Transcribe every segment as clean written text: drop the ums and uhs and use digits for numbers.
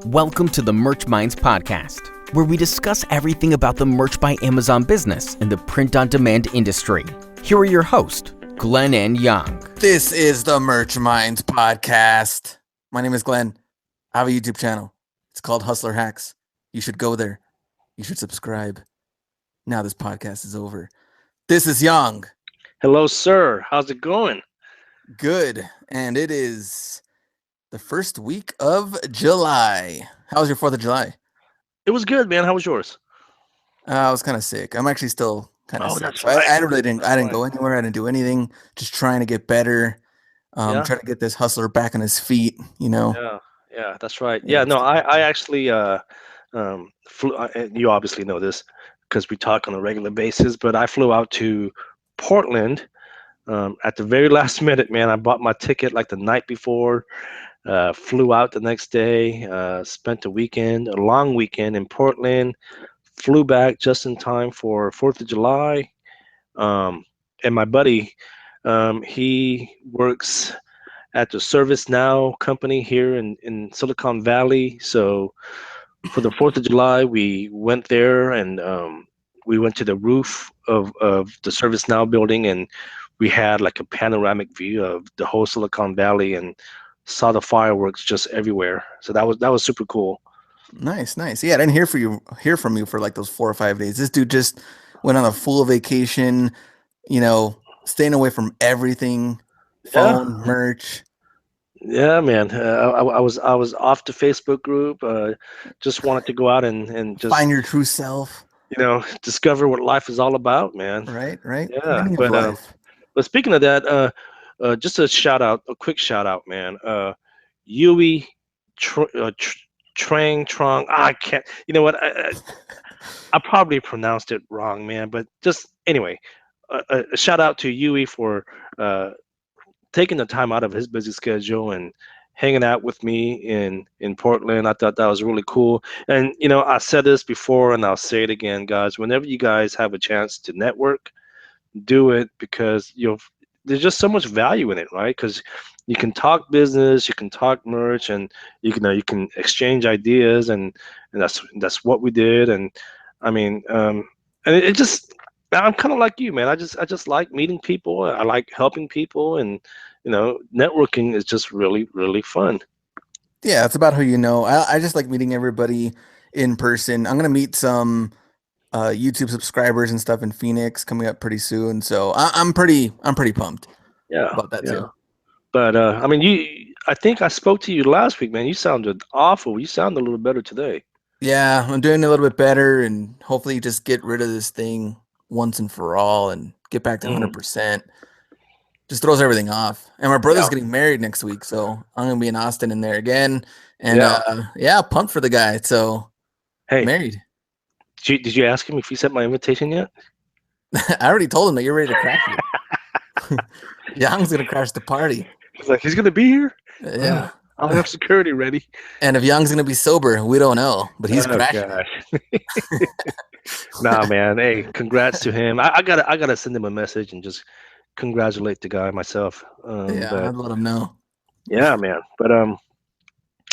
Welcome to the Merch Minds podcast, where we discuss everything about the Merch by Amazon business and the print-on-demand industry. Here are your hosts, Glen and Yong. This is the Merch Minds podcast. My name is Glenn. I have a YouTube channel. It's called Hustler Hacks. You should go there. You should subscribe. Now this podcast is over. This is Yong. Hello, sir. How's it going? Good. And it is the first week of July. How was your 4th of July? It was good, man. How was yours? I was kind of sick. I'm actually still kind of sick. That's So right. I didn't go anywhere. I didn't do anything. Just trying to get better. Trying to get this hustler back on his feet, you know. Yeah, that's right. Yeah, no, I actually flew. You obviously know this because we talk on a regular basis, but I flew out to Portland at the very last minute, man. I bought my ticket like the night before. Flew out the next day, spent a long weekend in Portland, flew back just in time for 4th of July. And my buddy, he works at the ServiceNow company here in Silicon Valley. So for the 4th of July, we went there and we went to the roof of the ServiceNow building, and we had like a panoramic view of the whole Silicon Valley and saw the fireworks just everywhere. So that was super cool. Nice. Yeah, I didn't hear from you for like those 4 or 5 days. This dude just went on a full vacation, staying away from everything, phone, merch. Yeah, man. I was off the Facebook group. Just wanted to go out and just find your true self. Discover what life is all about, man. Right. Yeah, but speaking of that, just a quick shout out, man. Yui Trang Trong. I can't. You know what? I probably pronounced it wrong, man. But just anyway, a shout out to Yui for taking the time out of his busy schedule and hanging out with me in Portland. I thought that was really cool. And I said this before, and I'll say it again, guys. Whenever you guys have a chance to network, do it, because there's just so much value in it, right? Because you can talk business, you can talk merch, and you can exchange ideas, and that's what we did. And I mean, and it just, I'm kind of like you, man. I just like meeting people. I like helping people, and networking is just really, really fun. Yeah, it's about who you know. I just like meeting everybody in person. I'm gonna meet some YouTube subscribers and stuff in Phoenix coming up pretty soon. So I'm pretty pumped. Yeah, about that too. But I mean, I think I spoke to you last week, man. You sounded awful. You sound a little better today. Yeah, I'm doing a little bit better, and hopefully just get rid of this thing once and for all and get back to 100%. Just throws everything off. And my brother's getting married next week, so I'm gonna be in Austin in there again. And pumped for the guy. So married. Did you ask him if he sent my invitation yet? I already told him that you're ready to crash it. Yong's gonna crash the party. He's like, he's gonna be here? Yeah. I'll have security ready. And if Yong's gonna be sober, we don't know. But he's crashing. Nah, man. Hey, congrats to him. I gotta send him a message and just congratulate the guy myself. I'd let him know. Yeah, man. But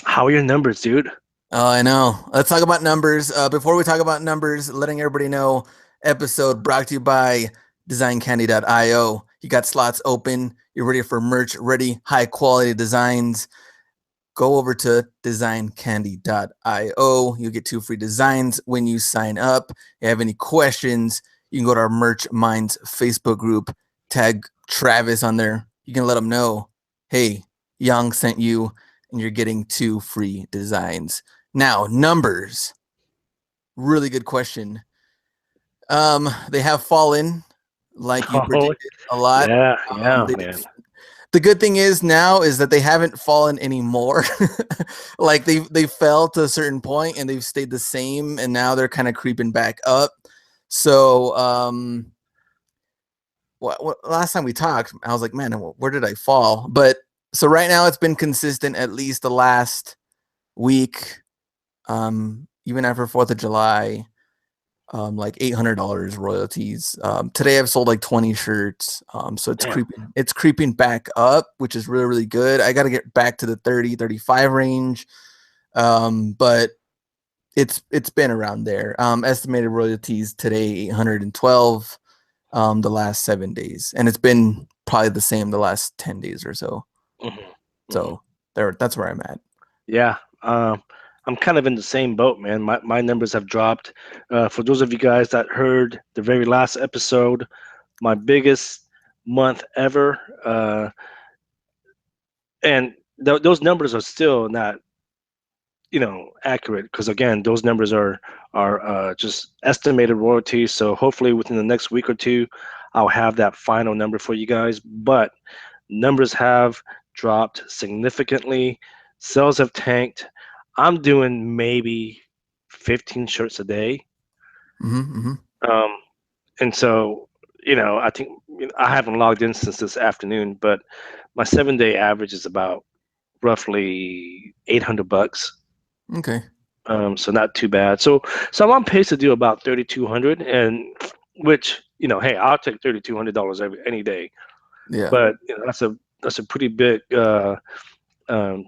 how are your numbers, dude? Oh, I know. Let's talk about numbers. Before we talk about numbers, letting everybody know, episode brought to you by designcandy.io. You got slots open. You're ready for merch, ready, high quality designs. Go over to designcandy.io. You get 2 free designs when you sign up. If you have any questions, you can go to our Merch Minds Facebook group, tag Travis on there. You can let him know, hey, Yong sent you, and you're getting 2 free designs. Now, numbers. Really good question. They have fallen, like you predicted, a lot. Yeah, man. The good thing is that they haven't fallen anymore. Like they fell to a certain point and they've stayed the same, and now they're kind of creeping back up. So last time we talked, I was like, man, where did I fall? But so right now it's been consistent at least the last week, even after 4th of July. Like $800 royalties. Today I've sold like 20 shirts. So it's creeping back up, which is really, really good. I got to get back to the 30, 35 range. But it's been around there. Estimated royalties today 812. The last 7 days, and it's been probably the same the last 10 days or so. Mm-hmm. So that's where I'm at. Yeah. I'm kind of in the same boat, man. My numbers have dropped. For those of you guys that heard the very last episode, my biggest month ever, and those numbers are still not, accurate, because again, those numbers are just estimated royalties. So hopefully within the next week or two, I'll have that final number for you guys. But numbers have dropped significantly. Sales have tanked. I'm doing maybe 15 shirts a day. Um, and so, I think I haven't logged in since this afternoon, but my 7-day average is about roughly $800. Okay. So not too bad. So I'm on pace to do about 3,200, and which, hey, I'll take $3,200 any day. Yeah. But that's a pretty big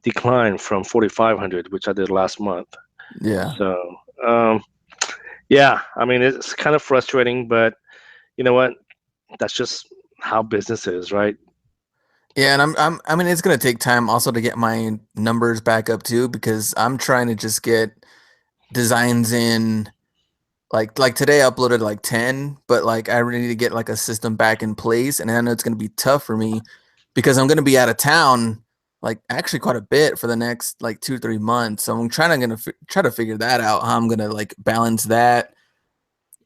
decline from 4,500, which I did last month. Yeah. So yeah, I mean, it's kind of frustrating, but you know what? That's just how business is, right? Yeah, and I mean, it's gonna take time also to get my numbers back up too, because I'm trying to just get designs in. Like today, I uploaded like 10, but like I really need to get like a system back in place, and I know it's gonna be tough for me because I'm gonna be out of town, like actually quite a bit for the next like 2 or 3 months. So I'm try to figure that out, how I'm gonna like balance that,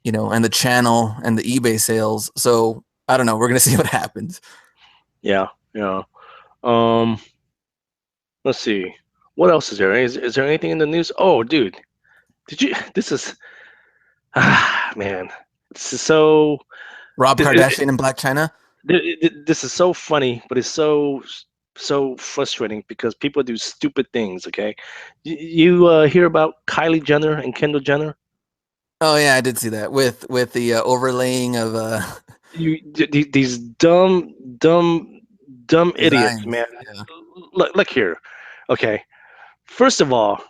and the channel and the eBay sales. So I don't know. We're gonna see what happens. Yeah, yeah. Um, let's see. What else is there? Is there anything in the news? Oh, dude, did you? This is man. This is so. Rob This, Kardashian and Black China. this is so funny, but it's so frustrating because people do stupid things. Okay, you hear about Kylie Jenner and Kendall Jenner? Oh yeah, I did see that with the overlaying of These dumb idiots, designs. man. Yeah. Look here. Okay, first of all,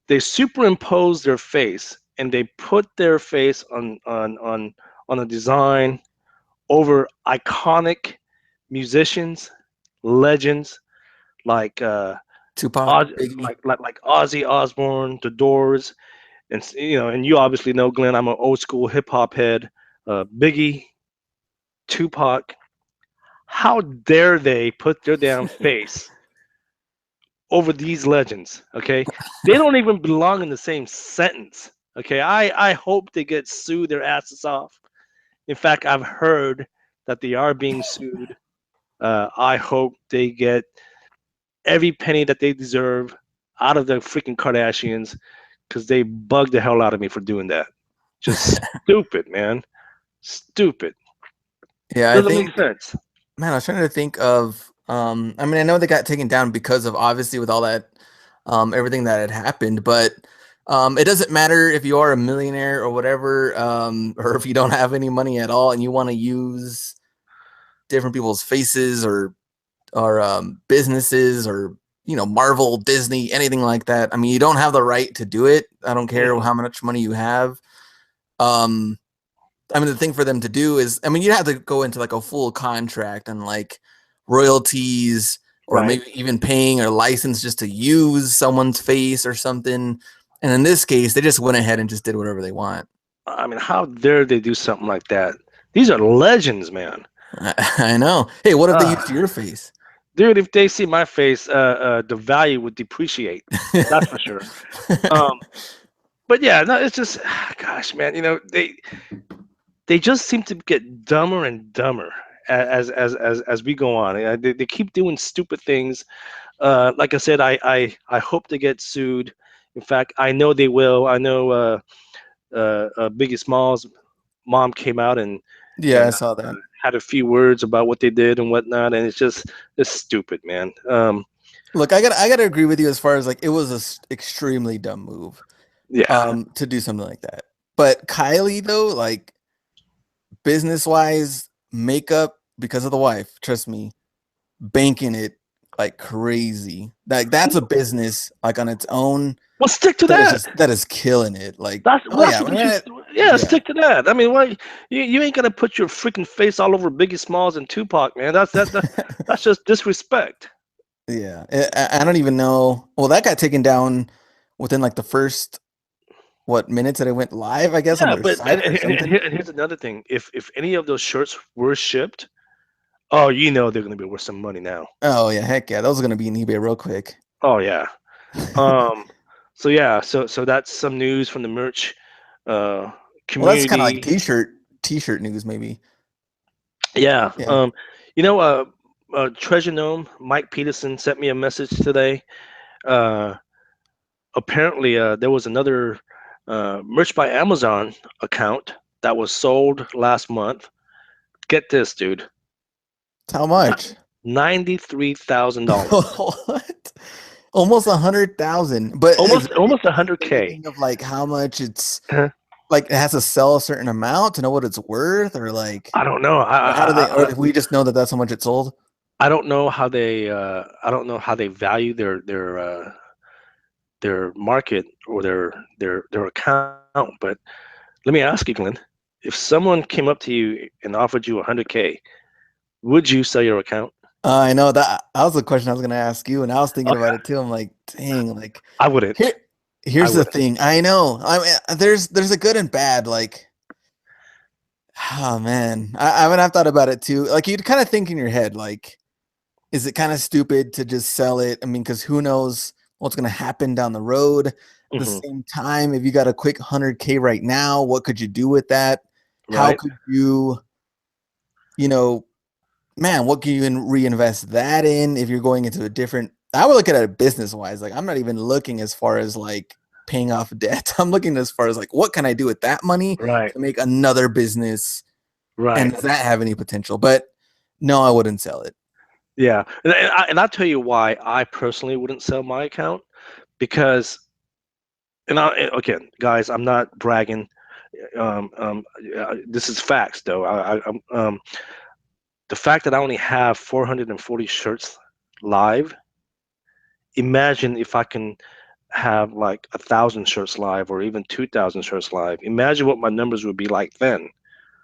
they superimpose their face and they put their face on a design over iconic musicians, legends like Tupac, Biggie. like Ozzy Osbourne, The Doors, and and you obviously know, Glenn, I'm an old school hip hop head. Biggie, Tupac. How dare they put their damn face over these legends? Okay, they don't even belong in the same sentence. Okay, I hope they get sued their asses off. In fact, I've heard that they are being sued. I hope they get every penny that they deserve out of the freaking Kardashians, because they bugged the hell out of me for doing that. Just stupid, man. Stupid. Yeah, I Doesn't make think, sense. man, I was trying to think of I mean, I know they got taken down because of obviously with all that everything that had happened, but it doesn't matter if you are a millionaire or whatever, or if you don't have any money at all and you want to use different people's faces or businesses or Marvel, Disney, anything like that. I mean, you don't have the right to do it. I don't care how much money you have. I mean, the thing for them to do is, I mean, you have to go into like a full contract and like royalties, or Right. maybe even paying a license just to use someone's face or something. And in this case, they just went ahead and just did whatever they want. I mean, how dare they do something like that? These are legends, man. I know. Hey, what if they Uh, used your face? dude, if they see my face, the value would depreciate. That's for sure. But yeah, no, it's just, gosh, man, they just seem to get dumber and dumber as we go on. They keep doing stupid things. Like I said, I hope they get sued. In fact, I know they will. I know Biggie Smalls' mom came out and Yeah, I and saw that. had a few words about what they did and whatnot, and it's stupid, man. Look, I gotta agree with you as far as like it was a extremely dumb move Yeah, to do something like that. But Kylie though, like business wise, makeup because of the wife, trust me, banking it like crazy. Like that's a business like on its own. Well, stick to that. That is killing it. Like, That's oh that's yeah, what you should. Yeah, stick to that. I mean, why you ain't gonna put your freaking face all over Biggie Smalls and Tupac, man. That's just disrespect. Yeah, I don't even know. Well, that got taken down within like the first minutes that it went live, I guess, on Yeah, their but site or something. and here's another thing. If any of those shirts were shipped, oh, you know they're gonna be worth some money now. Oh yeah, heck yeah, those are gonna be in eBay real quick. Oh yeah. Um. So yeah. So that's some news from the merch Well, that's kind of like community. t-shirt news, maybe. Yeah. Yeah. Treasure Gnome Mike Peterson sent me a message today. Uh, apparently, there was another merch by Amazon account that was sold last month. Get this, dude. How much? $93,000. What? Almost 100,000. But Almost is there 100K. anything of like how much it's like it has to sell a certain amount to know what it's worth, or like I don't know. how do they? Or if we just know that that's how much it sold. I don't know how they. I don't know how they value their market or their account. But let me ask you, Glenn, if someone came up to you and offered you 100K, would you sell your account? I know that was the question I was gonna ask you, and I was thinking about it too. I'm like, dang, like I wouldn't. Here's the thing. I know. I mean, there's a good and bad. Like, oh man, I mean, I've thought about it too. Like, you'd kind of think in your head, like, is it kind of stupid to just sell it? I mean, because who knows what's gonna happen down the road. At the same time, if you got a quick 100K right now, what could you do with that? Right. How could you know, man, what can you reinvest that in if you're going into a different? I would look at it business wise. Like, I'm not even looking as far as like paying off debt. I'm looking as far as like, what can I do with that money Right. to make another business? Right. And does that have any potential? But no, I wouldn't sell it. Yeah. And I'll tell you why I personally wouldn't sell my account, because, again, guys, I'm not bragging. This is facts, though. The fact that I only have 440 shirts live. Imagine if I can have like 1,000 shirts live, or even 2,000 shirts live. Imagine what my numbers would be like then.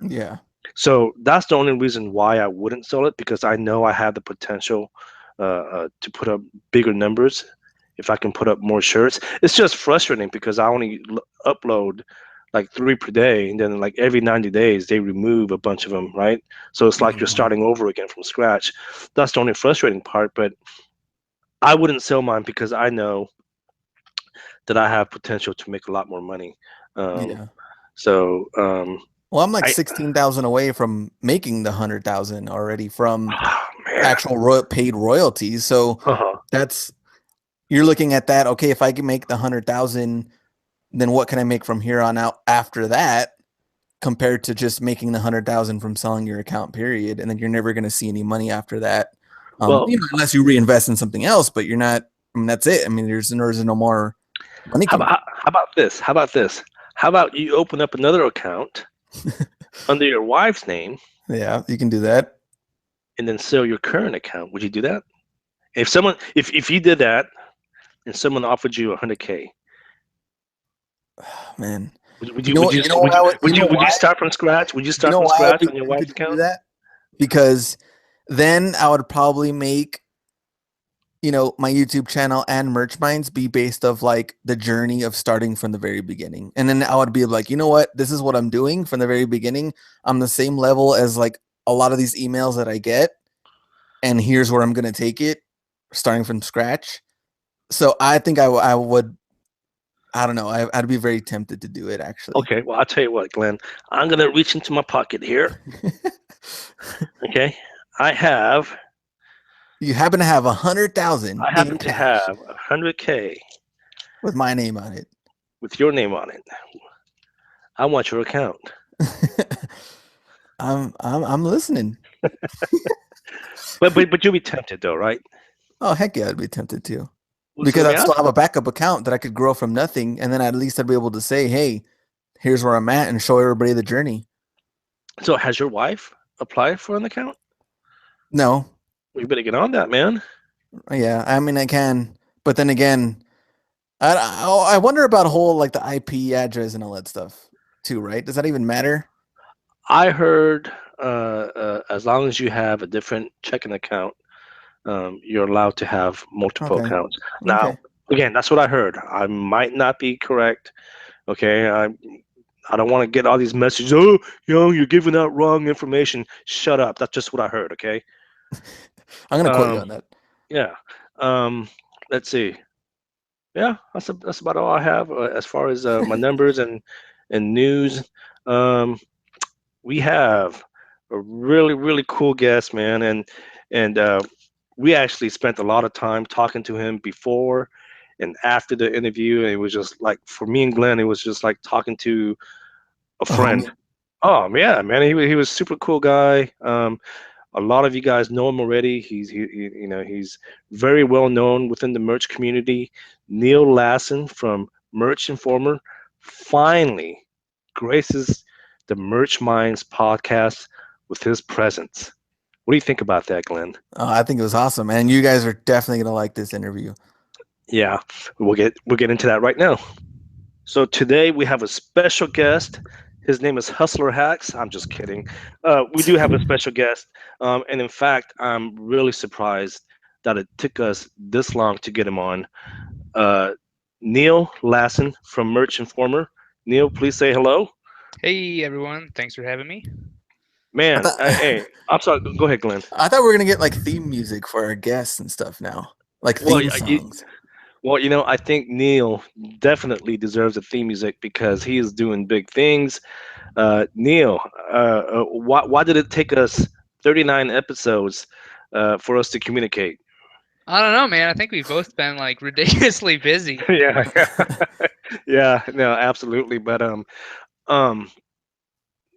Yeah. So that's the only reason why I wouldn't sell it, because I know I have the potential to put up bigger numbers if I can put up more shirts. It's just frustrating because I only upload like 3 per day, and then like every 90 days they remove a bunch of them, right? So it's like you're starting over again from scratch. That's the only frustrating part. But I wouldn't sell mine because I know that I have potential to make a lot more money. Yeah. So Well, I'm like 16,000 away from making the 100,000 already from actual paid royalties. So that's, you're looking at that. Okay, if I can make the 100,000, then what can I make from here on out after that, compared to just making the 100,000 from selling your account, period. And then you're never going to see any money after that. Unless you reinvest in something else, but you're not, I mean, that's it. I mean, there's no more money. How about this? How about you open up another account under your wife's name? Yeah, you can do that. And then sell your current account. Would you do that? If you did that and someone offered you 100K, man, would you start from scratch? Would you start from scratch on your wife's account? Do that? Because then I would probably make, my YouTube channel and Merch Minds be based of like the journey of starting from the very beginning. And then I would be like, you know what? This is what I'm doing from the very beginning. I'm the same level as like a lot of these emails that I get. And here's where I'm going to take it, starting from scratch. So I think I would, I don't know. I'd be very tempted to do it, actually. Okay. Well, I'll tell you what, Glenn, I'm going to reach into my pocket here. Okay. You happen to have 100,000. I happen to have 100K with my name on it. With your name on it. I want your account. I'm listening. but you'll be tempted though, right? Oh heck yeah, I'd be tempted too. Because I'd still have a backup account that I could grow from nothing, and then at least I'd be able to say, hey, here's where I'm at, and show everybody the journey. So has your wife applied for an account? No. Well, you better get on that, man. Yeah, I mean I can, but then again, I wonder about whole like the IP address and all that stuff too, right? Does that even matter? I heard as long as you have a different checking account, you're allowed to have multiple Okay, accounts. Now, okay. again, that's what I heard. I might not be correct. Okay, I don't want to get all these messages. Oh, you're giving out wrong information. Shut up. That's just what I heard. Okay. I'm gonna quote you Um, on that. yeah. Um, let's see. Yeah, that's about all I have as far as my numbers and news. Um, we have a really cool guest, man, and we actually spent a lot of time talking to him before and after the interview. And it was just like for me and Glenn, it was just like talking to a A friend. homie. Oh yeah, man, he was super cool guy. A lot of you guys know him already. He's very well known within the merch community. Neil Lassen from Merch Informer finally graces the Merch Minds podcast with his presence. What do you think about that, Glenn? I think it was awesome, man. You guys are definitely gonna like this interview. Yeah, we'll get into that right now. So today we have a special guest. His name is Hustler Hacks. I'm just kidding. We do have a special guest, and in fact, I'm really surprised that it took us this long to get him on. Uh, Neil Lassen from Merch Informer. Neil, please say hello. Hey everyone, thanks for having me. I Man, thought hey, I'm sorry. Go ahead, Glenn. I thought we were gonna get like theme music for our guests and stuff now, like Well, theme songs. I think Neil definitely deserves a theme music because he is doing big things. Neil, why did it take us 39 episodes for us to communicate? I don't know, man. I think we've both been like ridiculously busy. Yeah, yeah, no, absolutely. But um,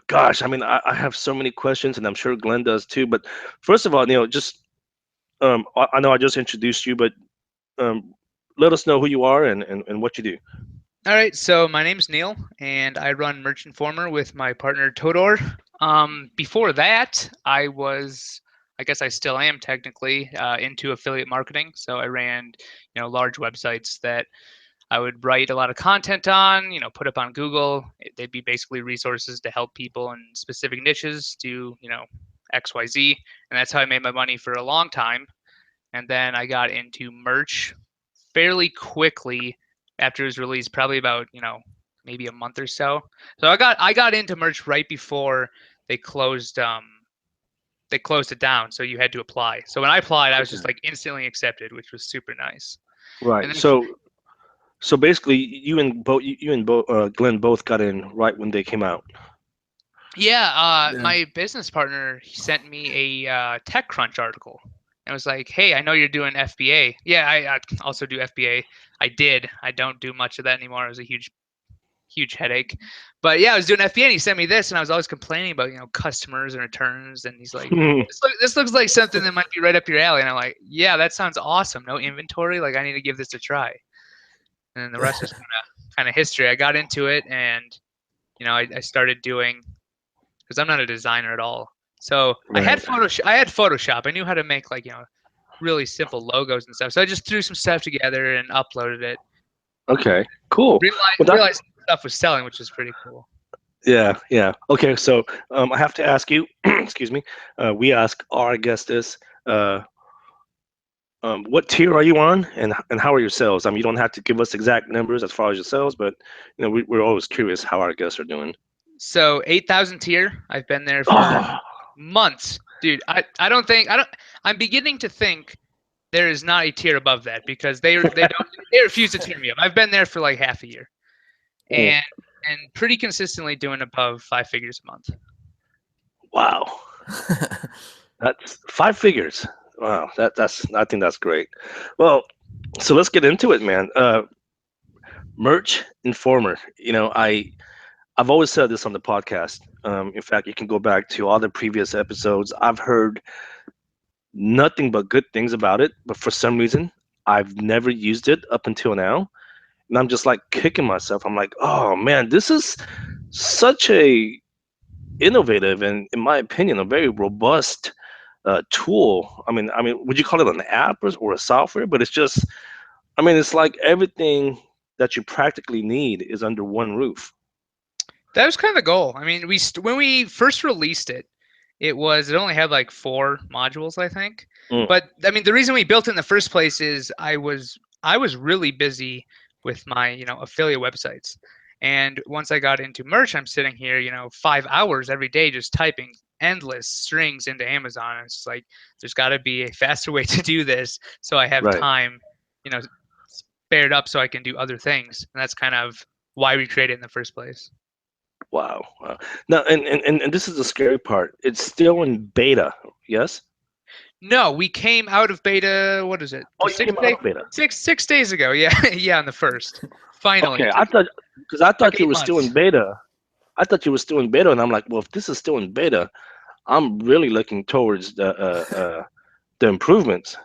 gosh, I mean, I have so many questions, and I'm sure Glenn does too. But first of all, Neil, just I know I just introduced you, but um, let us know who you are and what you do. All right, so my name's Neil, and I run Merch Informer with my partner Todor. Before that, I guess I still am technically into affiliate marketing. So I ran, large websites that I would write a lot of content on, put up on Google. They'd be basically resources to help people in specific niches do, XYZ. And that's how I made my money for a long time. And then I got into merch fairly quickly after it was released, probably about, maybe a month or so. So I got into merch right before they closed they closed it down, so you had to apply. So when I applied, I was Okay. just like instantly accepted, which was super nice. And Right. then So basically, you and Glenn both got in right when they came out. yeah, Yeah. my business partner he sent me a TechCrunch article. And was like, "Hey, I know you're doing FBA. Yeah, I also do FBA. I did. I don't do much of that anymore. It was a huge headache. But yeah, I was doing FBA and he sent me this and I was always complaining about, customers and returns. And he's like, this looks like something that might be right up your alley. And I'm like, yeah, that sounds awesome. No inventory. Like I need to give this a try. And then the rest is kind of history. I got into it and, I started doing, because I'm not a designer at all. So Right. I had Photoshop. I knew how to make like, really simple logos and stuff. So I just threw some stuff together and uploaded it. Okay. Cool. Well, that. Realized stuff was selling, which was pretty cool. Yeah. Yeah. Okay. So I have to ask you. Excuse me. We ask our guest this. Uh, what tier are you on, and how are your sales? I mean, you don't have to give us exact numbers as far as your sales, but we're always curious how our guests are doing. So 8,000 tier. I've been there for Oh. months, dude. I don't think I don't. I'm beginning to think there is not a tier above that because they refuse to tier me up. I've been there for like half a year, Oh, and pretty consistently doing above 5 figures a month. wow. That's five figures. Wow. That's. I think that's great. Well, so let's get into it, man. Merch Informer. I've always said this on the podcast. In fact, you can go back to all the previous episodes. I've heard nothing but good things about it, but for some reason, I've never used it up until now. And I'm just like kicking myself. I'm like, oh man, this is such a innovative and, in my opinion, a very robust tool. I mean, would you call it an app or a software? But it's just, I mean, it's like everything that you practically need is under one roof. That was kind of the goal. I mean, when we first released it, it only had like 4 modules, I think. But I mean, the reason we built it in the first place is I was really busy with my, affiliate websites. And once I got into merch, I'm sitting here, 5 hours every day just typing endless strings into Amazon. And it's like there's got to be a faster way to do this so I have time, spared up so I can do other things. And that's kind of why we created it in the first place. Wow. Now, and this is the scary part. It's still in beta, yes? No, we came out of beta. What is it? Oh, you came out of beta. 6 days ago. Yeah, yeah, on the first. Finally. Okay, I thought you were still in beta. I thought you were still in beta, and I'm like, well, if this is still in beta, I'm really looking towards the improvements.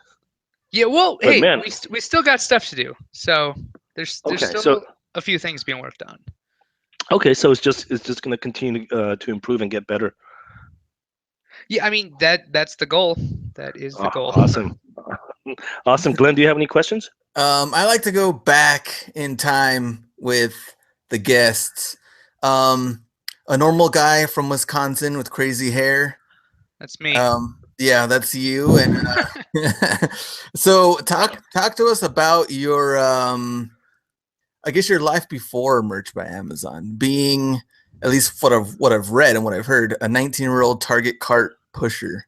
Yeah, well, But hey, man, we still got stuff to do, so there's still a few things being worked on. Okay, so it's just going to continue to improve and get better. Yeah, I mean that's the goal. That is the goal. Awesome. Glenn, do you have any questions? I like to go back in time with the guests. A normal guy from Wisconsin with crazy hair. That's me. Yeah, that's you. And so talk to us about your I guess your life before Merch by Amazon, being, at least what I've read and what I've heard, a 19-year-old Target cart pusher.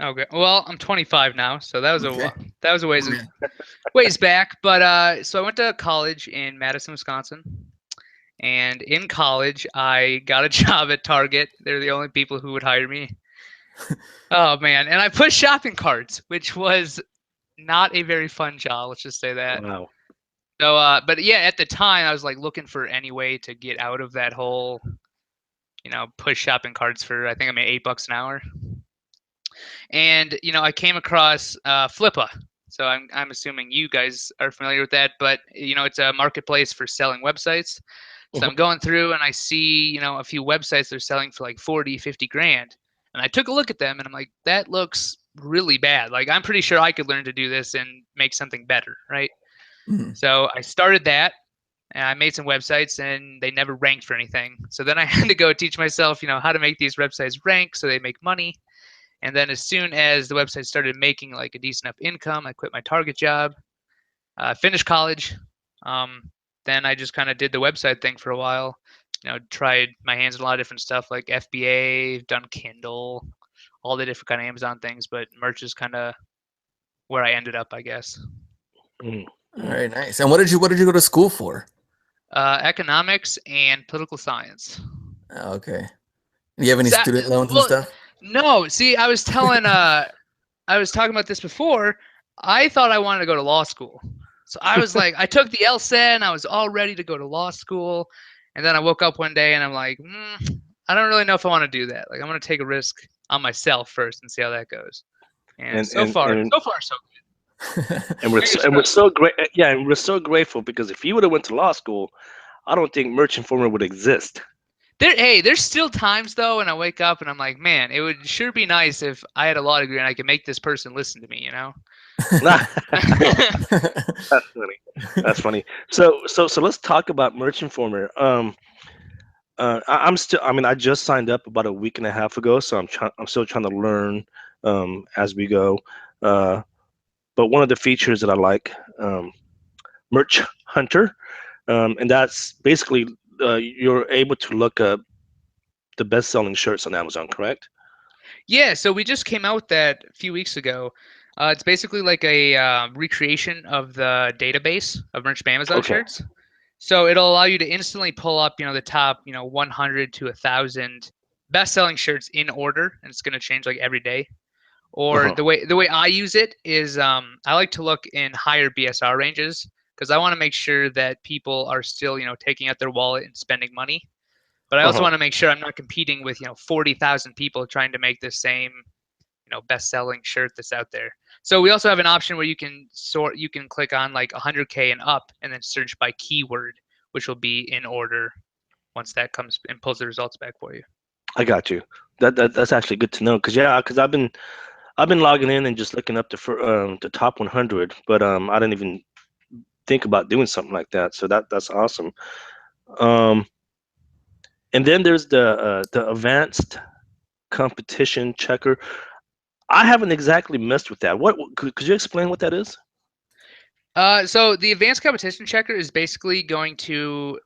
Okay. Well, I'm 25 now, so that was a ways back. But so I went to college in Madison, Wisconsin, and in college I got a job at Target. They're the only people who would hire me. Oh man, and I pushed shopping carts, which was not a very fun job. Let's just say that. Wow. So, but yeah, at the time I was like looking for any way to get out of that whole, push shopping carts for, I think I made $8 an hour. And I came across Flippa. So I'm assuming you guys are familiar with that, but it's a marketplace for selling websites. So I'm going through and I see, a few websites they're selling for like 40, 50 grand. And I took a look at them and I'm like, that looks really bad. Like, I'm pretty sure I could learn to do this and make something better, right? Mm-hmm. So I started that and I made some websites and they never ranked for anything. So then I had to go teach myself, how to make these websites rank so they make money. And then as soon as the website started making like a decent enough income, I quit my Target job, finished college. Then I just kind of did the website thing for a while. Tried my hands in a lot of different stuff like FBA, done Kindle, all the different kind of Amazon things. But merch is kind of where I ended up, I guess. All right, nice. And what did you go to school for? Economics and political science. Okay. Do you have any student loans and stuff? No. See, I was talking about this before. I thought I wanted to go to law school. So I was like, I took the LSAT and I was all ready to go to law school. And then I woke up one day and I'm like, I don't really know if I want to do that. Like, I'm going to take a risk on myself first and see how that goes. And so far, so good. And we're so great. Yeah, and we're so grateful because if you would have went to law school, I don't think Merch Informer would exist. There's still times though, and I wake up and I'm like, man, it would sure be nice if I had a law degree and I could make this person listen to me, That's funny. That's funny. So let's talk about Merch Informer. I just signed up about a week and a half ago, so I'm still trying to learn as we go. But one of the features that I like, Merch Hunter, and that's basically you're able to look up the best-selling shirts on Amazon, correct? Yeah, so we just came out with that a few weeks ago. It's basically like a recreation of the database of Merch by Amazon shirts. So it'll allow you to instantly pull up, the top, 100 to 1,000 best-selling shirts in order, and it's going to change like every day. Or the way I use it is I like to look in higher BSR ranges because I want to make sure that people are still, taking out their wallet and spending money. But I also want to make sure I'm not competing with, 40,000 people trying to make the same, best-selling shirt that's out there. So we also have an option where you can click on like 100K and up and then search by keyword, which will be in order once that comes and pulls the results back for you. I got you. That's actually good to know because I've been I've been logging in and just looking up the top 100, but I didn't even think about doing something like that. So that's awesome. Um, and then there's the advanced competition checker. I haven't exactly messed with that. What could you explain what that is? So the advanced competition checker is basically you're going to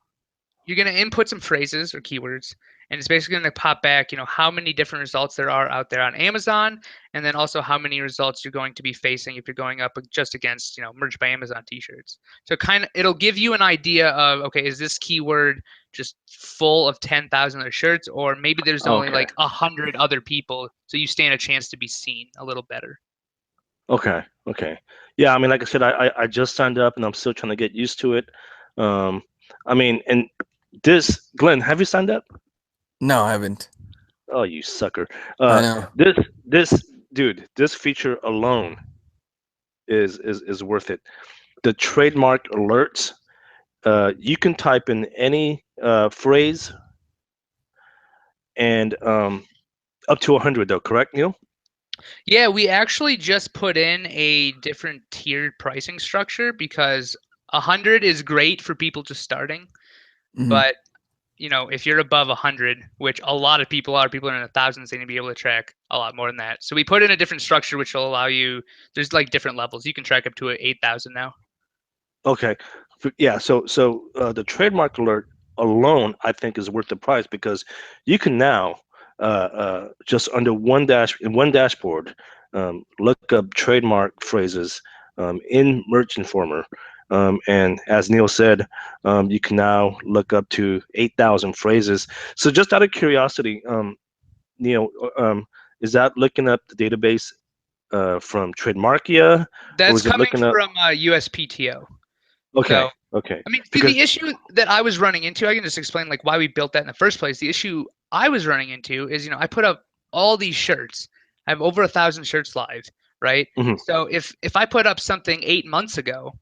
input some phrases or keywords, and it's basically going to pop back, how many different results there are out there on Amazon, and then also how many results you're going to be facing if you're going up just against, Merch by Amazon t-shirts. So it'll give you an idea of, okay, is this keyword just full of 10,000 other shirts, or maybe there's only like 100 other people, so you stand a chance to be seen a little better. Okay. Yeah, I mean, like I said, I just signed up and I'm still trying to get used to it. I mean, and Glenn, have you signed up? No, I haven't. Oh, you sucker. I know. This feature alone is worth it. The trademark alerts, you can type in any phrase and up to 100 though, correct, Neil? Yeah, we actually just put in a different tiered pricing structure because 100 is great for people just starting, Mhm. but if you're above 100, which a lot of people are, people are in the thousands, they need to be able to track a lot more than that. So we put in a different structure, which will allow you. There's like different levels. You can track up to 8,000 now. Okay. Yeah, so the trademark alert alone, I think, is worth the price because you can now just under one dashboard look up trademark phrases in Merch Informer, and as Neil said, you can now look up to 8,000 phrases. So just out of curiosity, Neil, is that looking up the database from Trademarkia, or That's is it coming looking up? from USPTO. Okay, So, okay, I mean, see, because the issue that I was running into, I can just explain like why we built that in the first place. The issue I was running into is, I put up all these shirts. I have over 1,000 shirts live, right? mhm. So if I put up something 8 months ago,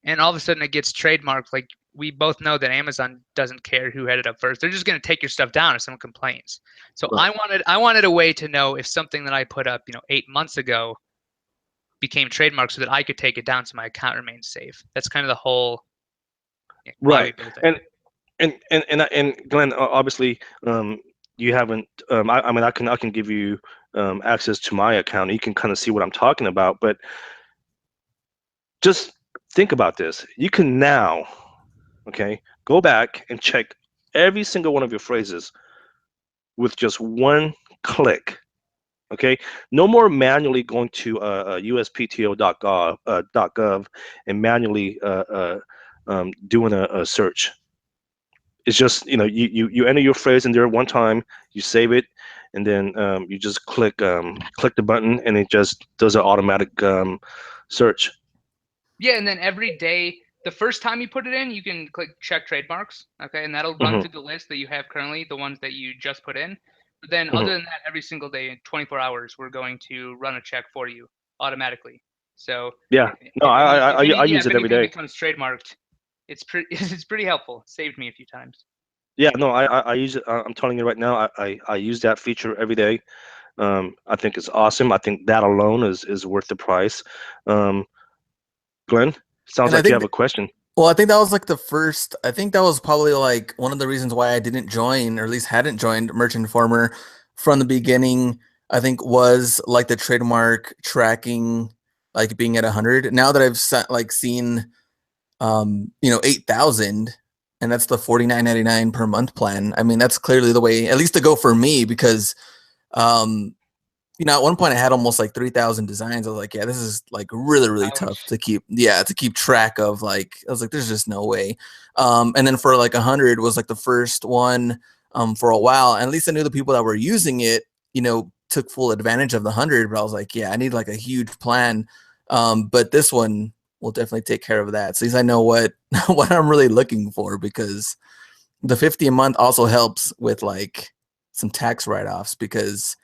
and all of a sudden it gets trademarked, like we both know that Amazon doesn't care who had it up first. They're just going to take your stuff down if someone complains. So Right. I wanted a way to know if something that I put up, 8 months ago became trademarked so that I could take it down so my account remains safe. That's kind of the whole why we Right. built it. And Glenn, obviously, you haven't. I mean, I can give you access to my account. You can kind of see what I'm talking about. But just think about this. You can now, okay, go back and check every single one of your phrases with just one click. Okay, no more manually going to uspto.gov and manually doing a search. It's just you enter your phrase in there one time, you save it, and then you just click the button, and it just does an automatic search. Yeah, and then every day, the first time you put it in, you can click check trademarks. Okay, and that'll run Hmm. through the list that you have currently, the ones that you just put in. But then, Hmm. other than that, every single day in 24 hours, we're going to run a check for you automatically. So Yeah, no, I if use it every anything day. becomes trademarked, it's pretty it's pretty helpful. It saved me a few times. Yeah, no, I use it. I'm telling you right now, I use that feature every day. I think it's awesome. I think that alone is worth the price. Um, Glenn, sounds And I like you think have a question. Well, I think that was like the first, I think that was probably like one of the reasons why I didn't join, or at least hadn't joined Merchant Informer from the beginning, I think was like the trademark tracking, like being at 100. Now that I've seen, 8,000, and that's the 49.99 per month plan. I mean, that's clearly the way, at least to go for me, because, um, at one point I had almost like 3,000 designs. I was like, yeah, this is like really, really tough Ouch. to keep track of. Like, I was like, there's just no way. And then for like 100 was like the first one for a while. And at least I knew the people that were using it, took full advantage of the 100. But I was like, yeah, I need like a huge plan. But this one will definitely take care of that. So at least I know what what I'm really looking for, because the 50 a month also helps with like some tax write-offs, because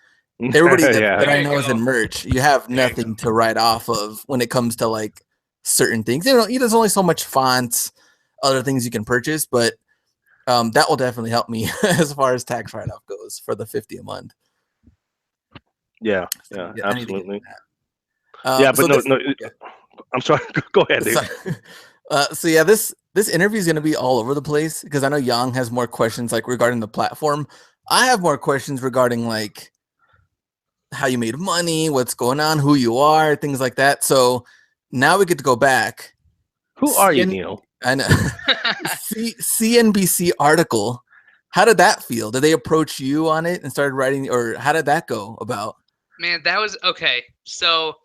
everybody that Yeah. I know is in merch, you have nothing to write off of when it comes to like certain things. There's only so much fonts, other things you can purchase, but that will definitely help me as far as tax write-off goes for the 50 a month. Yeah, I need to get absolutely. that. But no, Yeah. I'm sorry. Go ahead, dude. So yeah, this interview is gonna be all over the place because I know Yang has more questions like regarding the platform. I have more questions regarding like how you made money, what's going on, who you are, things like that. So now we get to go back. Who are you, Neil? I know. CNBC article. How did that feel? Did they approach you on it and started writing, or how did that go about? Man, that was okay. So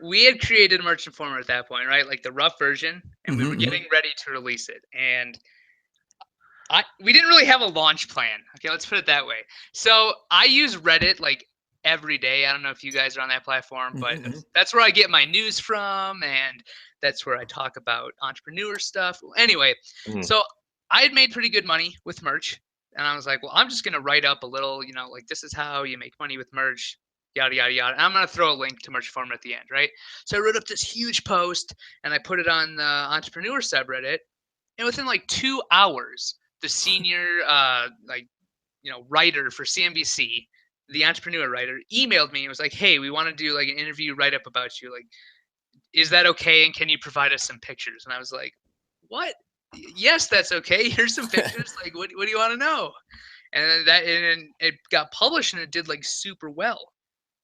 we had created Merch Informer at that point, right? Like the rough version, and we were getting ready to release it. And we didn't really have a launch plan. Okay, let's put it that way. So I use Reddit like every day. I don't know if you guys are on that platform, but that's where I get my news from, and that's where I talk about entrepreneur stuff. Anyway, so I had made pretty good money with merch, and I was like, well, I'm just gonna write up a little, like this is how you make money with merch, yada yada yada. And I'm gonna throw a link to Merch Informer at the end, right? So I wrote up this huge post, and I put it on the entrepreneur subreddit, and within like 2 hours the senior writer for CNBC, the entrepreneur writer, emailed me and was like, "Hey, we want to do like an interview write up about you. Like, is that okay? And can you provide us some pictures?" And I was like, "What? Yes, that's okay. Here's some pictures. Like, what do you want to know?" And then it got published and it did like super well,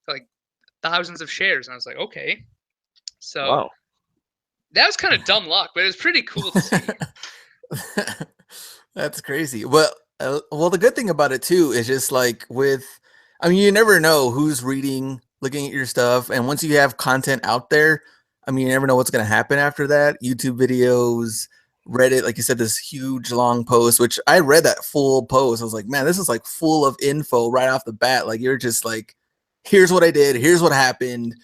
like thousands of shares. And I was like, "Okay." So Wow. that was kind of dumb luck, but it was pretty cool to see. That's crazy. Well, the good thing about it too is just like you never know who's reading, looking at your stuff, and once you have content out there, you never know what's going to happen after that. YouTube videos, Reddit, like you said, this huge long post, which I read that full post. I was like, man, this is like full of info right off the bat. Like you're just like, here's what I did, here's what happened,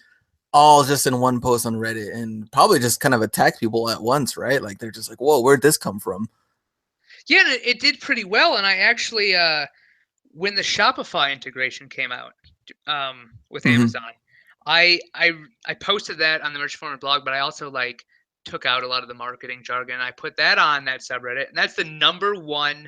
all just in one post on Reddit, and probably just kind of attack people at once, right? Like they're just like, whoa, where'd this come from? Yeah, and it did pretty well. And I actually, when the Shopify integration came out with Amazon, I posted that on the Merch Informer blog, but I also like took out a lot of the marketing jargon. I put that on that subreddit, and that's the #1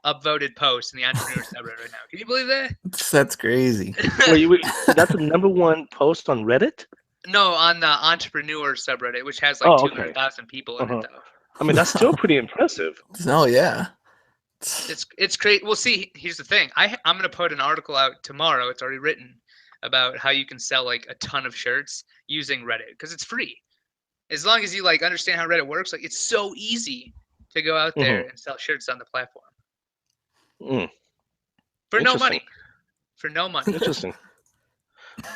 upvoted post in the entrepreneur subreddit right now. Can you believe that? That's crazy. Wait, that's the #1 post on Reddit? No, on the entrepreneur subreddit, which has like 200,000 people in it, though. I mean, that's still pretty impressive. Oh yeah, it's great. Well, see, here's the thing. I'm gonna put an article out tomorrow. It's already written about how you can sell like a ton of shirts using Reddit because it's free. As long as you like understand how Reddit works, like it's so easy to go out there and sell shirts on the platform for no money. For no money. Interesting.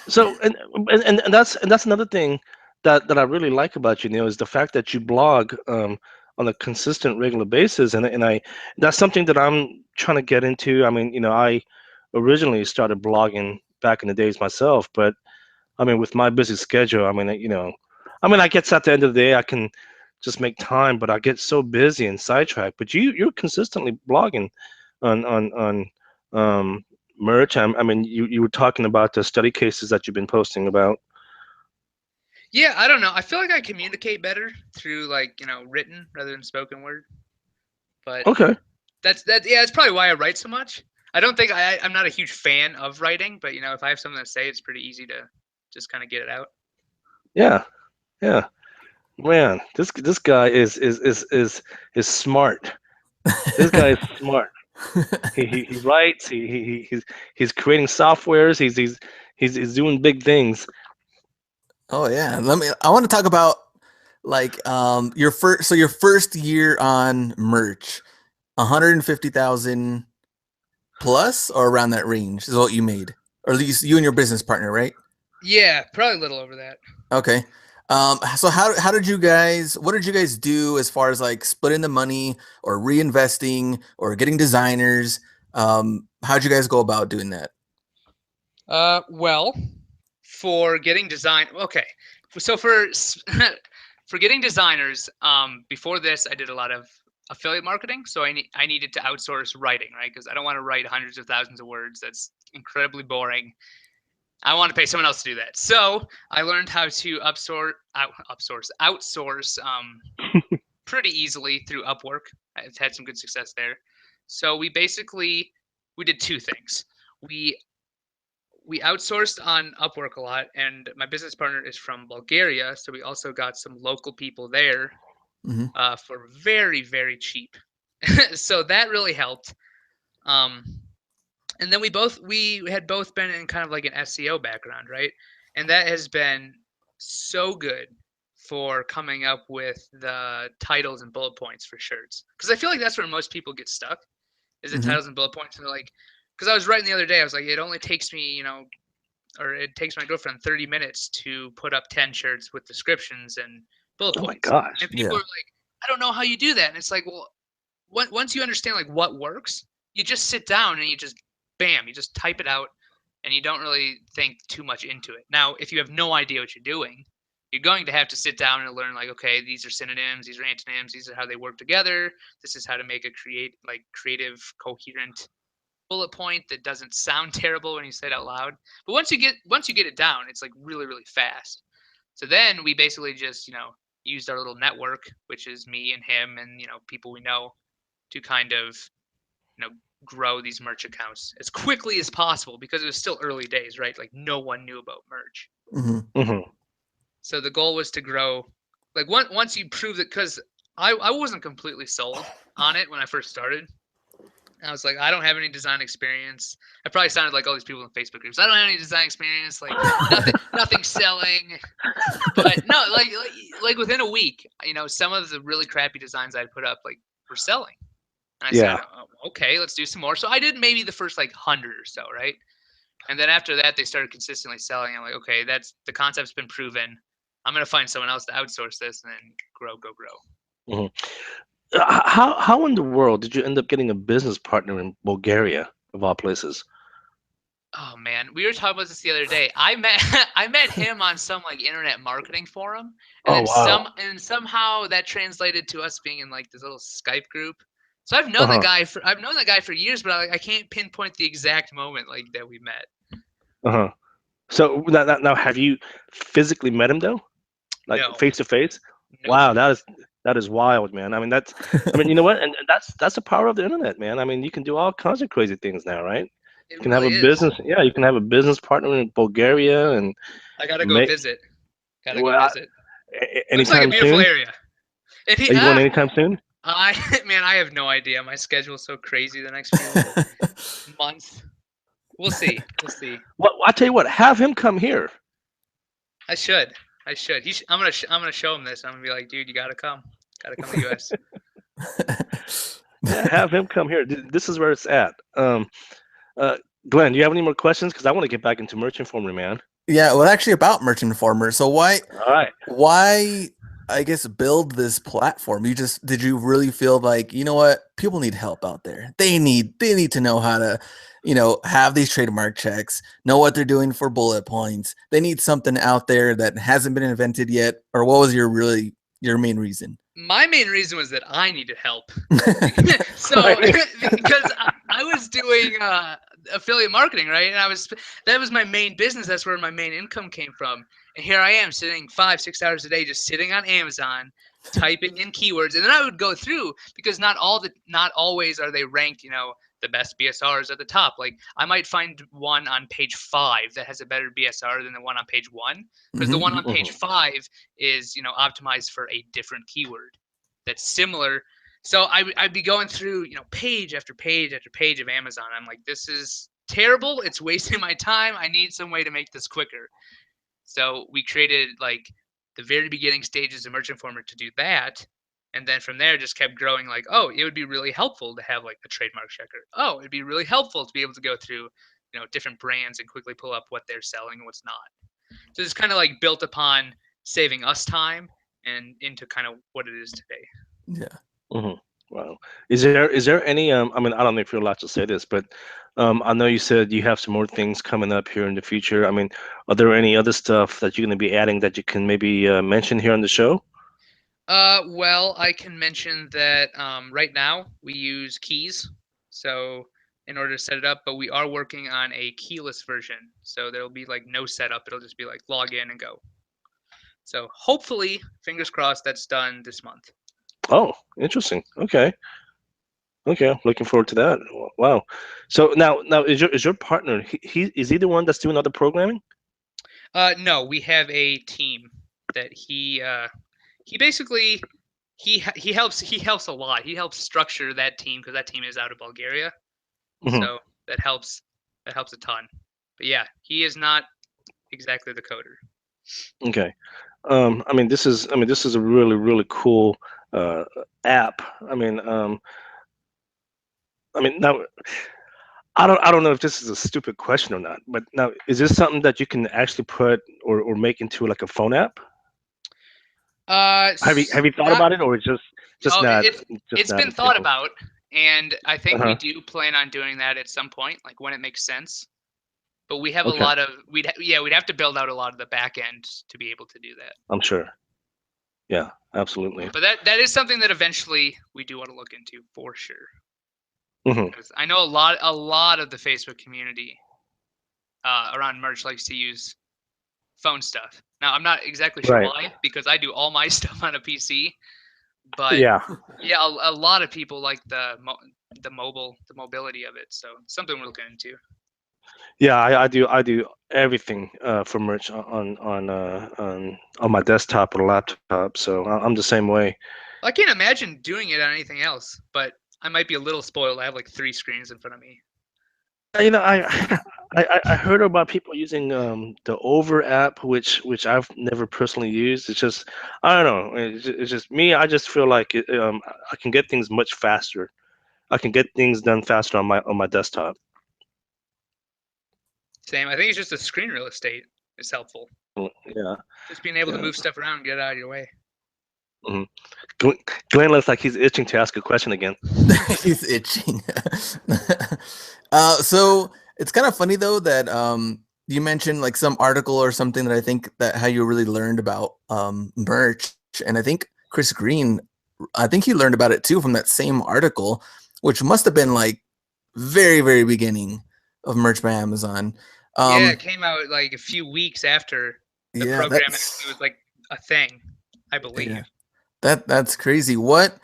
So and that's another thing that I really like about you, Neil, is the fact that you blog on a consistent, regular basis, and that's something that I'm trying to get into. I mean, I originally started blogging back in the days myself, but I mean, with my busy schedule, I guess at the end of the day, I can just make time, but I get so busy and sidetracked. But you're consistently blogging on merch. I mean, you were talking about the study cases that you've been posting about. Yeah, I don't know. I feel like I communicate better through like written rather than spoken word. But okay, that's probably why I write so much. I don't think I'm not a huge fan of writing, but if I have something to say, it's pretty easy to just kind of get it out. Yeah. Man, this guy is smart. This guy is smart. He writes. He's creating softwares. He's doing big things. Oh yeah. I want to talk about like your first year on merch, 150,000 plus or around that range is what you made, or at least you and your business partner, right? Yeah, probably a little over that. Okay. So what did you guys do as far as like splitting the money or reinvesting or getting designers? How'd you guys go about doing that? Well, for getting design, okay. So for getting designers, before this, I did a lot of affiliate marketing. So I needed to outsource writing, right? Because I don't want to write hundreds of thousands of words. That's incredibly boring. I want to pay someone else to do that. So I learned how to outsource pretty easily through Upwork. I've had some good success there. So we did two things. we outsourced on Upwork a lot, and my business partner is from Bulgaria, so we also got some local people there for very, very cheap. So that really helped. Um, and then we had both been in kind of like an SEO background, right? And that has been so good for coming up with the titles and bullet points for shirts, because I feel like that's where most people get stuck, is the titles and bullet points. And they're like, because I was writing the other day, I was like, it only takes me, or it takes my girlfriend 30 minutes to put up 10 shirts with descriptions and bullet Oh my points. gosh. And people are like, I don't know how you do that. And it's like, well, once you understand like what works, you just sit down and you just bam, you just type it out, and you don't really think too much into it. Now, if you have no idea what you're doing, you're going to have to sit down and learn, like, okay, these are synonyms, these are antonyms, these are how they work together. This is how to make a creative, coherent bullet point that doesn't sound terrible when you say it out loud. But once you get it down, it's like really, really fast. So then we basically just, used our little network, which is me and him and, people we know, to kind of, grow these merch accounts as quickly as possible, because it was still early days, right? Like no one knew about merch. So the goal was to grow, like once you prove it, because I wasn't completely sold on it when I first started. I was like, I don't have any design experience. I probably sounded like all these people in Facebook groups. I don't have any design experience, like nothing selling. But no, like within a week, some of the really crappy designs I'd put up like were selling. And I said, oh, okay, let's do some more. So I did maybe the first like 100 or so, right? And then after that, they started consistently selling. I'm like, okay, the concept's been proven. I'm gonna find someone else to outsource this and then grow. How in the world did you end up getting a business partner in Bulgaria, of all places? Oh man, we were talking about this the other day. I met I met him on some like internet marketing forum, and Oh then wow. somehow that translated to us being in like this little Skype group. So I've known the guy for years, but I can't pinpoint the exact moment like that we met. So now, have you physically met him though, like No. face to face? Nope. Wow, that is wild, man. I mean, you know what? And that's the power of the internet, man. I mean, you can do all kinds of crazy things now, right? It You can have really a is. business, yeah. You can have a business partner in Bulgaria, and I gotta go visit. Looks like a anytime beautiful soon. area. And Are you going anytime soon? I have no idea. My schedule's so crazy the next few months. We'll see. Well, I tell you what, have him come here. I should. I'm gonna show him this. I'm gonna be like, dude, you gotta come to the US. Yeah, have him come here. This is where it's at. Glenn, do you have any more questions? Because I want to get back into Merch Informer, man. Yeah, well, actually about Merch Informer. So All right. why, I guess, build this platform? Did you really feel like, you know what, people need help out there. They need to know how to, have these trademark checks, know what they're doing for bullet points. They need something out there that hasn't been invented yet. Or what was your main reason? My main reason was that I needed help. So because I was doing affiliate marketing, right? And that was my main business. That's where my main income came from. And here I am sitting 5-6 hours a day, just sitting on Amazon, typing in keywords. And then I would go through, because not always are they ranked, the best BSRs at the top. Like I might find one on page 5 that has a better BSR than the one on page 1, because the one on page 5 is, optimized for a different keyword that's similar. So I'd be going through, page after page after page of Amazon. I'm like, this is terrible. It's wasting my time. I need some way to make this quicker. So we created like the very beginning stages of Merch Informer to do that. And then from there, just kept growing. Like, oh, it would be really helpful to have like a trademark checker. Oh, it'd be really helpful to be able to go through, different brands and quickly pull up what they're selling and what's not. So it's kind of like built upon saving us time and into kind of what it is today. Yeah. Wow. Is there any I mean, I don't know if you're allowed to say this, but I know you said you have some more things coming up here in the future. I mean, are there any other stuff that you're going to be adding that you can maybe mention here on the show? Well, I can mention that right now we use keys, so in order to set it up, but we are working on a keyless version. So there'll be like no setup. It'll just be like log in and go. So hopefully, fingers crossed, that's done this month. Oh, interesting. Okay. Okay, looking forward to that. Wow. So now is your partner he is he the one that's doing all the programming? No, we have a team that he basically he helps a lot. He helps structure that team because that team is out of Bulgaria. Hmm. So that helps a ton. But yeah, he is not exactly the coder. Okay. This is a really cool uh, app. Now I don't know if this is a stupid question or not, but now is this something that you can actually put or make into like a phone app? Have you thought Not about it, or it's just oh, not it's not been a thought thinking? about, and I think we Uh-huh. do plan on doing that at some point, like when it makes sense. But we have a Okay, lot of we'd have to build out a lot of the back end to be able to do that. I'm sure. Yeah, absolutely. But that is something that eventually we do want to look into for sure. Hmm. Because I know a lot of the Facebook community around merch likes to use phone stuff. Now I'm not exactly sure Right. why, because I do all my stuff on a PC. But Yeah. yeah, a lot of people like the mobility of it. So it's something we're looking into. Yeah, I do everything for merch on my desktop or laptop. So I'm the same way. I can't imagine doing it on anything else, but I might be a little spoiled. I have like 3 screens in front of me. Yeah, I heard about people using the Over app, which I've never personally used. It's just I don't know. It's just me. I just feel like I can get things much faster. I can get things done faster on my desktop. Same. I think it's just the screen real estate is helpful. Yeah. Just being able to Yeah. move stuff around and get it out of your way. Hmm. Glenn looks like he's itching to ask a question again. He's itching. So it's kind of funny though that you mentioned like some article or something that I think that how you really learned about merch, and I think Chris Green, I think he learned about it too from that same article, which must have been like very beginning of Merch by Amazon. Yeah, it Um, came out like a few weeks after the yeah, program. It that's was like a thing, I yeah, believe. that's crazy. What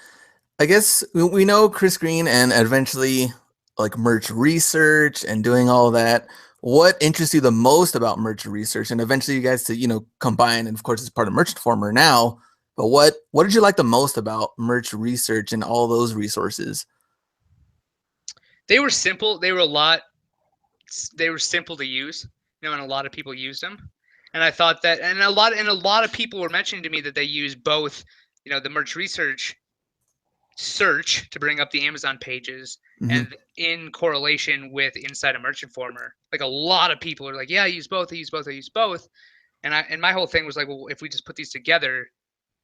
I guess we know Chris Green and eventually like merch research and doing all that. What interests you the most about merch research? And eventually you guys to, combine, and of course it's part of Merchant Former now. But what did you like the most about merch research and all those resources? They were simple. They were simple to use, and a lot of people used them. And I thought that, and a lot of people were mentioning to me that they use both, the merch research search to bring up the Amazon pages, Hmm. and in correlation with Inside a Merch Informer. Like a lot of people are like, yeah, I use both, I use both, I use both. And my whole thing was like, well, if we just put these together,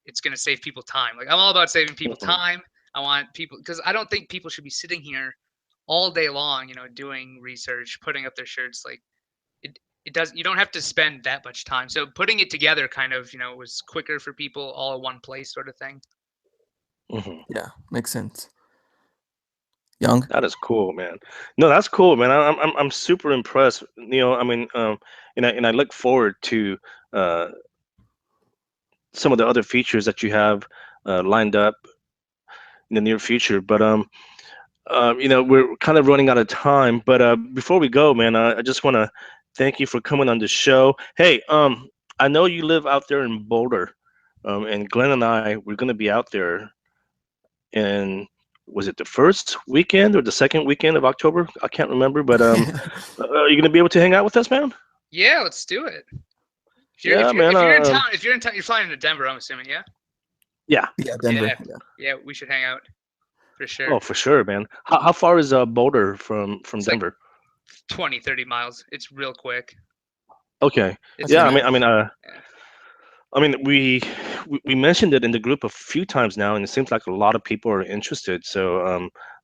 it's going to save people time. Like I'm all about saving people Mhm. time. I want people, because I don't think people should be sitting here all day long, doing research, putting up their shirts. Like it does, you don't have to spend that much time. So putting it together kind of, was quicker for people all in one place sort of thing. Mhm. Yeah, makes sense. Young. That is cool, man. No, that's cool, man. I'm super impressed. And I look forward to uh, some of the other features that you have lined up in the near future. But we're kind of running out of time. But before we go, man, I just want to thank you for coming on the show. Hey, I know you live out there in Boulder, and Glenn and I we're gonna be out there. And was it the first weekend or the second weekend of October? I can't remember, but are you gonna be able to hang out with us, man? Yeah, let's do it. Yeah, man. If you're in town, you're flying into Denver, I'm assuming, yeah? Yeah. Yeah, Denver. Yeah. Yeah, we should hang out for sure. Oh, for sure, man. How far is Boulder from It's like Denver? 20, 30 miles. It's real quick. Okay. It's Yeah. Okay. yeah. We mentioned it in the group a few times now, and it seems like a lot of people are interested. So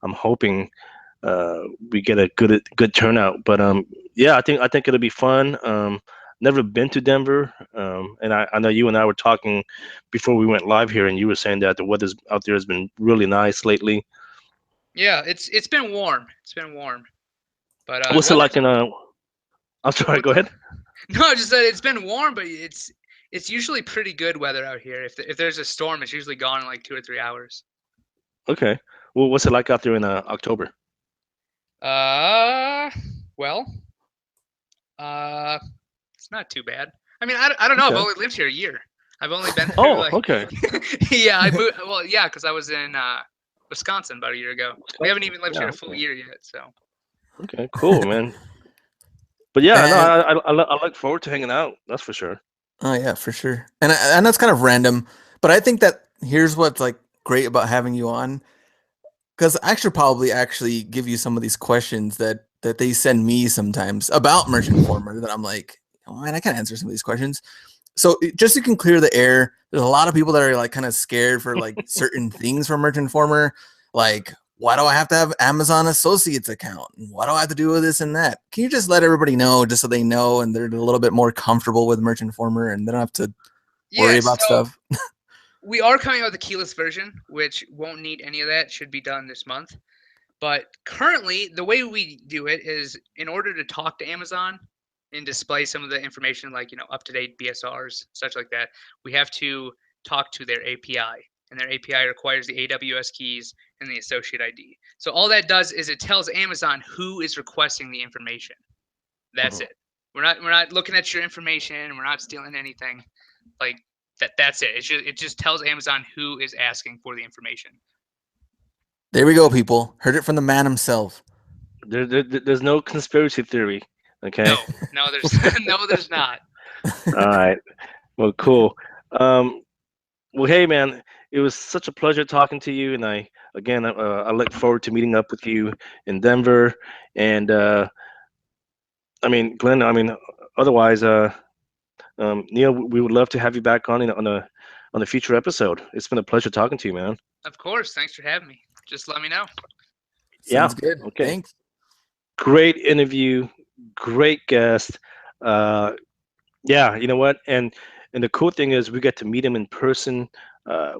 I'm hoping we get a good turnout. But yeah, I think it'll be fun. Never been to Denver, and I know you and I were talking before we went live here, and you were saying that the weather out there has been really nice lately. Yeah, it's been warm. It's been warm. But What's it like weather's in I'm sorry, what's go that? ahead. No, I just said it's been warm, but it's usually pretty good weather out here. If there's a storm, it's usually gone in like 2 or 3 hours. Okay. Well, what's it like out there in October? Well, it's not too bad. I mean, I don't know. Okay. I've only lived here a year. I've only been through Oh, like okay. yeah. I moved. Well, yeah, because I was in Wisconsin about a year ago. We haven't even lived Yeah, here a full okay. year yet. So Okay, cool, man. But yeah, no, And I look forward to hanging out. That's for sure. oh yeah, for sure. And I know it's kind of random, but I think that here's what's like great about having you on, because I should probably actually give you some of these questions that they send me sometimes about Merchant Informer that I'm like, oh man, I can't answer some of these questions. So just so you can clear the air, there's a lot of people that are like kind of scared for like certain things from Merchant Informer, like why do I have to have Amazon Associates account? What do I have to do with this and that? Can you just let everybody know, just so they know and they're a little bit more comfortable with Merchant Informer and they don't have to worry yeah. about So stuff? we are coming out with a keyless version, which won't need any of that. Should be done this month. But currently, the way we do it is in order to talk to Amazon and display some of the information like, up-to-date BSRs, such like that, we have to talk to their API. And their API requires the AWS keys and the associate ID. So all that does is it tells Amazon who is requesting the information. That's it. We're not looking at your information. We're not stealing anything. Like that's it. It just tells Amazon who is asking for the information. There we go, people. Heard it from the man himself. There's no conspiracy theory. Okay. No, there's no, there's not. All right. Well, cool. Well, hey, man, it was such a pleasure talking to you, and I look forward to meeting up with you in Denver. And I mean, Glenn, otherwise, Neil, we would love to have you back on a future episode. It's been a pleasure talking to you, man. Of course. Thanks for having me. Just let me know. Yeah. Sounds good. Okay. Thanks. Great interview. Great guest. Yeah, you know what? And the cool thing is we get to meet him in person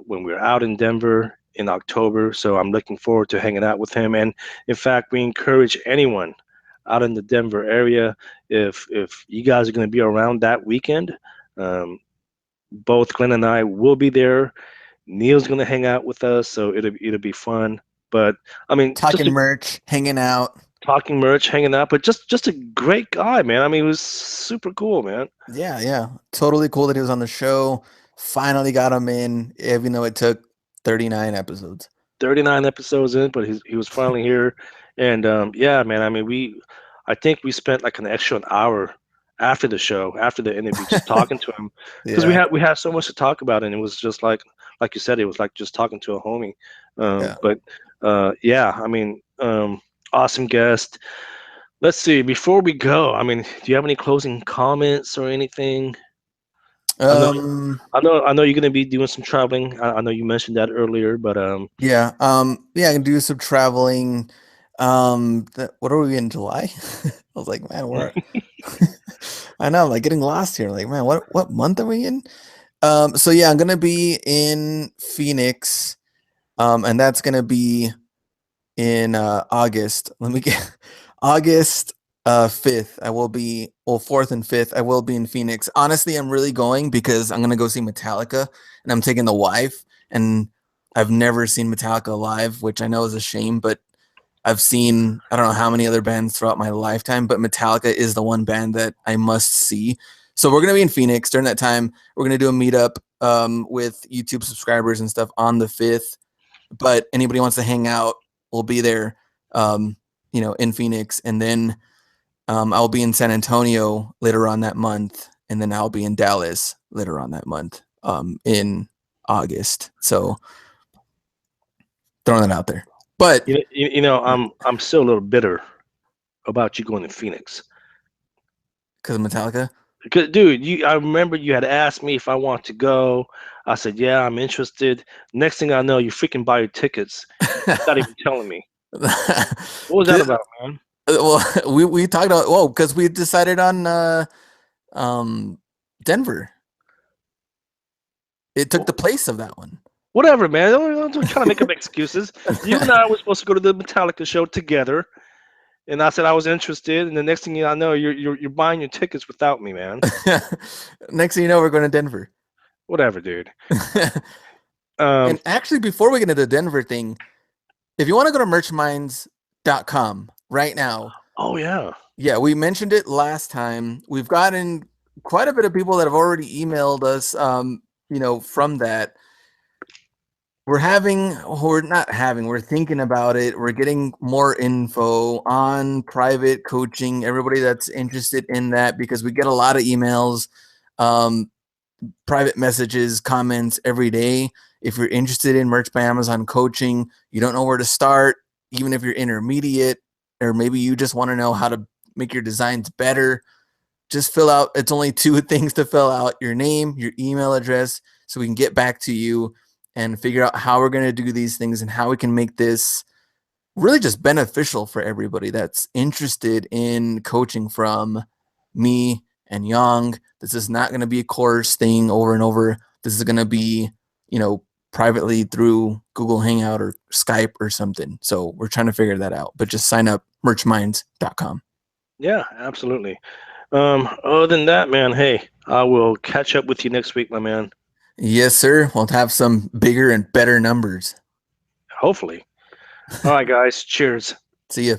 when we're out in Denver in October. So I'm looking forward to hanging out with him. And in fact, we encourage anyone out in the Denver area, if you guys are going to be around that weekend, both Glenn and I will be there. Neil's going to hang out with us, so it'll be fun. But I mean, Talking merch, hanging out. talking merch, hanging out, but just a great guy, man. I mean, he was super cool, man. Yeah. Totally cool that he was on the show. Finally got him in, even though it took 39 episodes. 39 episodes in, but he was finally here. And yeah, man, I mean, I think we spent like an extra hour after the show, after the interview, just talking to him, because Yeah. we had so much to talk about, and it was just like you said, it was like just talking to a homie. Yeah. But yeah, I mean, awesome guest. Let's see, before we go, I mean, do you have any closing comments or anything? I know you're gonna be doing some traveling. I know you mentioned that earlier, but yeah. I can do some traveling. What are we in July? I was like, man, I know, I'm like getting lost here. Like, man, what month are we in? So yeah, I'm gonna be in Phoenix. And that's gonna be in August. Let me get August 5th. I will be 4th and 5th. I will be in Phoenix. Honestly, I'm really going because I'm gonna go see Metallica, and I'm taking the wife. And I've never seen Metallica live, which I know is a shame, but I've seen I don't know how many other bands throughout my lifetime, but Metallica is the one band that I must see. So we're gonna be in Phoenix during that time. We're gonna do a meetup with YouTube subscribers and stuff on the 5th. But anybody wants to hang out, we'll be there, in Phoenix. And then I'll be in San Antonio later on that month. And then I'll be in Dallas later on that month in August. So throwing that out there. But I'm still a little bitter about you going to Phoenix. Because of Metallica? Because, dude, I remember you had asked me if I want to go. I said, yeah, I'm interested. Next thing I know, you freaking buy your tickets without even telling me. What was that about, man? Well, we talked about because we decided on Denver. It took the place of that one. Whatever, man. Don't try to make up excuses. You and I were supposed to go to the Metallica show together, and I said I was interested. And the next thing I know, you're buying your tickets without me, man. Next thing you know, we're going to Denver. Whatever, dude. And actually, before we get into the Denver thing, If you want to go to merchminds.com right now. Oh, yeah. Yeah, we mentioned it last time. We've gotten quite a bit of people that have already emailed us, from that. We're thinking about it. We're getting more info on private coaching, everybody that's interested in that, because we get a lot of emails, private messages, comments every day. If you're interested in Merch by Amazon coaching, you don't know where to start, even if you're intermediate, or maybe you just want to know how to make your designs better, just fill out, it's only 2 things to fill out: your name, your email address, so we can get back to you and figure out how we're going to do these things and how we can make this really just beneficial for everybody that's interested in coaching from me and Yong. This is not going to be a course thing over and over. This is going to be, privately through Google Hangout or Skype or something. So we're trying to figure that out, but just sign up merchminds.com. Yeah, absolutely. Other than that, man, hey, I will catch up with you next week, my man. Yes, sir. We'll have some bigger and better numbers. Hopefully. All right, guys. Cheers. See you.